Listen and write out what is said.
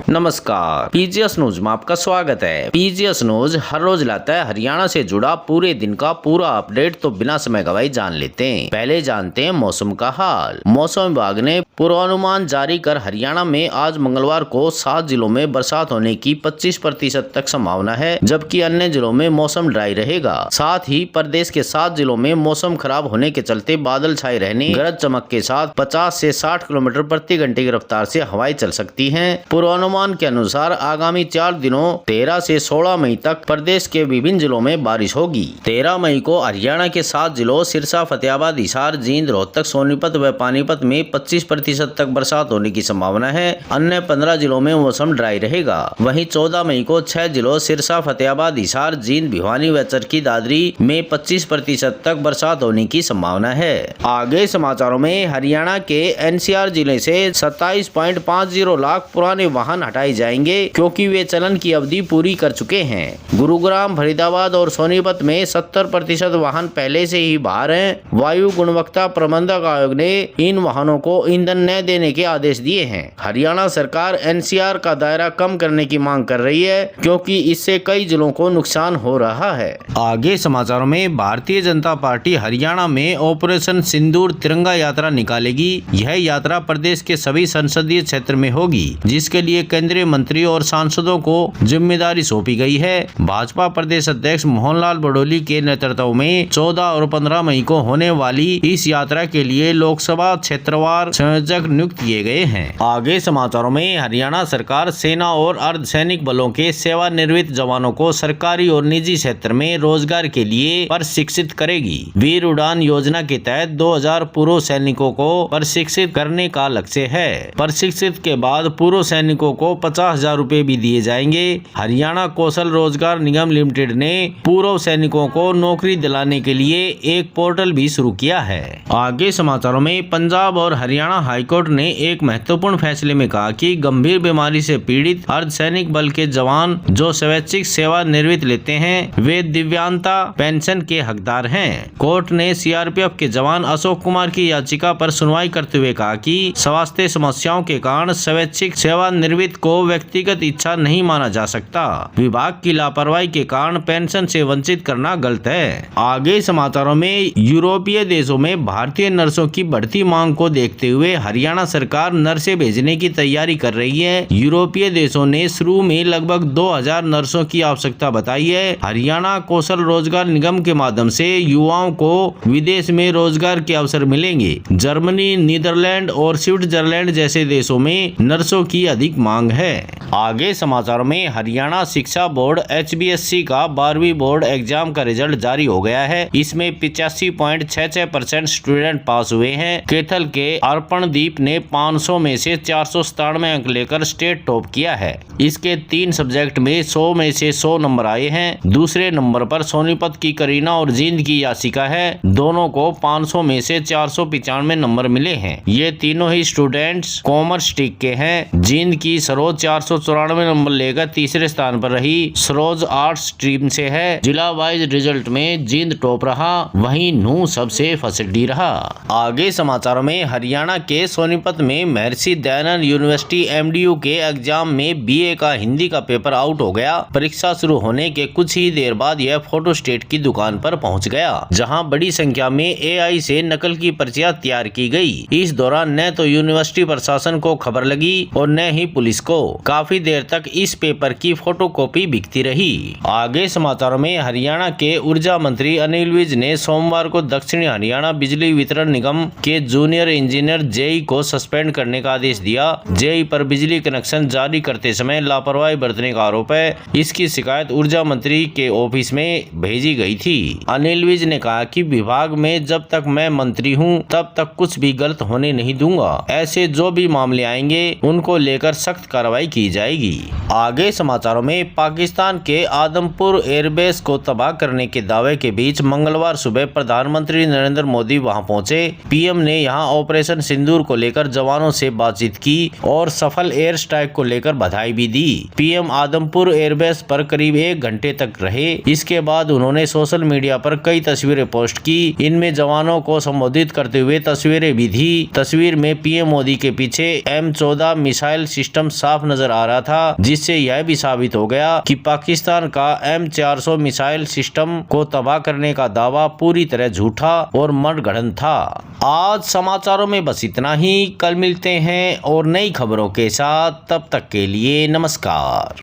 नमस्कार, PGS news में आपका स्वागत है। पीजीएस न्यूज हर रोज लाता है हरियाणा से जुड़ा पूरे दिन का पूरा अपडेट, तो बिना समय गवाए जान लेते हैं। पहले जानते हैं मौसम का हाल। मौसम विभाग ने पूर्वानुमान जारी कर हरियाणा में आज मंगलवार को 7 जिलों में बरसात होने की 25% तक संभावना है, जबकि अन्य जिलों में मौसम ड्राई रहेगा। साथ ही प्रदेश के 7 जिलों में मौसम खराब होने के चलते बादल छाए रहने, गरज चमक के साथ 50 से 60 किलोमीटर प्रति घंटे की रफ्तार से हवाएं चल सकती हैं। पूर्वानुमान के अनुसार आगामी 4 दिनों 13 से 16 मई तक प्रदेश के विभिन्न जिलों में बारिश होगी। 13 मई को हरियाणा के 7 जिलों सिरसा, फतेहाबाद, हिसार, जींद, रोहतक, सोनीपत व पानीपत में 25% तक बरसात होने की संभावना है। अन्य 15 जिलों में मौसम ड्राई रहेगा। वहीं 14 मई को 6 जिलों सिरसा, फतेहाबाद, हिसार, जींद, भिवानी व चरखी दादरी में 25% तक बरसात होने की संभावना है। आगे समाचारों में हरियाणा के एनसीआर जिले से 27.50 लाख पुराने वाहन हटाए जाएंगे, क्योंकि वे चलन की अवधि पूरी कर चुके हैं। गुरुग्राम, फरीदाबाद और सोनीपत में 70% वाहन पहले से ही बाहर हैं। वायु गुणवत्ता प्रबंधक आयोग ने इन वाहनों को ईंधन न देने के आदेश दिए हैं। हरियाणा सरकार एनसीआर का दायरा कम करने की मांग कर रही है, क्योंकि इससे कई जिलों को नुकसान हो रहा है। आगे समाचारों में भारतीय जनता पार्टी हरियाणा में ऑपरेशन सिंदूर तिरंगा यात्रा निकालेगी। यह यात्रा प्रदेश के सभी संसदीय क्षेत्र में होगी, जिसके लिए केंद्रीय मंत्री और सांसदों को जिम्मेदारी सौंपी गई है। भाजपा प्रदेश अध्यक्ष मोहनलाल बडोली के नेतृत्व में 14 और 15 मई को होने वाली इस यात्रा के लिए लोकसभा क्षेत्रवार संयोजक नियुक्त किए गए हैं। आगे समाचारों में हरियाणा सरकार सेना और अर्धसैनिक बलों के सेवानिवृत्त जवानों को सरकारी और निजी क्षेत्र में रोजगार के लिए प्रशिक्षित करेगी। वीर उड़ान योजना के तहत 2000 पूर्व सैनिकों को प्रशिक्षित करने का लक्ष्य है। प्रशिक्षित के बाद पूर्व सैनिकों को 50,000 रुपए भी दिए जाएंगे। हरियाणा कौशल रोजगार निगम लिमिटेड ने पूर्व सैनिकों को नौकरी दिलाने के लिए एक पोर्टल भी शुरू किया है। आगे समाचारों में पंजाब और हरियाणा हाईकोर्ट ने एक महत्वपूर्ण फैसले में कहा कि गंभीर बीमारी से पीड़ित अर्धसैनिक बल के जवान जो स्वैच्छिक सेवानिवृत्ति लेते हैं, वे दिव्यांगता पेंशन के हकदार हैं। कोर्ट ने सीआरपीएफ के जवान अशोक कुमार की याचिका पर सुनवाई करते हुए कहा कि स्वास्थ्य समस्याओं के कारण स्वैच्छिक सेवानिवृत्त को व्यक्तिगत इच्छा नहीं माना जा सकता। विभाग की लापरवाही के कारण पेंशन से वंचित करना गलत है। आगे समाचारों में यूरोपीय देशों में भारतीय नर्सों की बढ़ती मांग को देखते हुए हरियाणा सरकार नर्सें भेजने की तैयारी कर रही है। यूरोपीय देशों ने शुरू में लगभग 2000 नर्सों की आवश्यकता बताई है। हरियाणा कौशल रोजगार निगम के माध्यम से युवाओं को विदेश में रोजगार के अवसर मिलेंगे। जर्मनी, नीदरलैंड और स्विट्जरलैंड जैसे देशों में नर्सों की अधिक मांग है। आगे समाचारों में हरियाणा शिक्षा बोर्ड HBSC का 12वीं बोर्ड एग्जाम का रिजल्ट जारी हो गया है। इसमें 85.66% स्टूडेंट पास हुए हैं। कैथल के अर्पणदीप ने 500 में से 497 अंक लेकर स्टेट टॉप किया है। इसके 3 सब्जेक्ट में 100 में से 100 नंबर आए हैं। दूसरे नंबर पर सोनीपत की करीना और जींद की यासिका है। दोनों को 500 में से 495 नंबर मिले हैं। ये तीनों ही स्टूडेंट्स कॉमर्स स्ट्रीम के हैं। जींद की सरोज 494 नंबर लेकर तीसरे स्थान पर रही। सरोज आर्ट्स स्ट्रीम से है। जिला वाइज रिजल्ट में जींद टॉप रहा, वहीं नूह सबसे फर्स्ट रहा। आगे समाचारों में हरियाणा के सोनीपत में महर्षि दयानंद यूनिवर्सिटी MDU के एग्जाम में BA का हिंदी का पेपर आउट हो गया। परीक्षा शुरू होने के कुछ ही देर बाद यह फोटो स्टेट की दुकान पर पहुंच गया, जहां बड़ी संख्या में AI से नकल की पर्चियां तैयार की गई। इस दौरान न तो यूनिवर्सिटी प्रशासन को खबर लगी और न ही पुलिस को। काफी देर तक इस पेपर की फोटोकॉपी बिकती रही। आगे समाचारों में हरियाणा के ऊर्जा मंत्री अनिल विज ने सोमवार को दक्षिणी हरियाणा बिजली वितरण निगम के जूनियर इंजीनियर JE को सस्पेंड करने का आदेश दिया। JE पर बिजली कनेक्शन जारी करते समय लापरवाही बरतने का आरोप है। इसकी शिकायत ऊर्जा मंत्री के ऑफिस में भेजी गई थी। अनिल विज ने कहा कि विभाग में जब तक मैं मंत्री हूं, तब तक कुछ भी गलत होने नहीं दूंगा। ऐसे जो भी मामले आएंगे उनको लेकर सख्त कार्रवाई की जाएगी। आगे समाचारों में पाकिस्तान के आदमपुर एयरबेस को तबाह करने के दावे के बीच मंगलवार सुबह प्रधानमंत्री नरेंद्र मोदी वहां पहुंचे। PM ने यहां ऑपरेशन सिंदूर को लेकर जवानों से बातचीत की और सफल एयर स्ट्राइक को लेकर बधाई भी दी। PM आदमपुर एयरबेस पर करीब 1 घंटे तक रहे। इसके बाद उन्होंने सोशल मीडिया पर कई तस्वीरें पोस्ट की। इनमें जवानों को संबोधित करते हुए तस्वीरें भी थी। तस्वीर में PM मोदी के पीछे M14 मिसाइल सिस्टम साफ नजर आ रहा था, जिससे यह भी साबित हो गया कि पाकिस्तान का M400 मिसाइल सिस्टम को तबाह करने का दावा पूरी तरह झूठा और मनगढ़ंत था। आज समाचारों में बस इतना ही। कल मिलते हैं और नई खबरों के साथ। तब तक के लिए नमस्कार।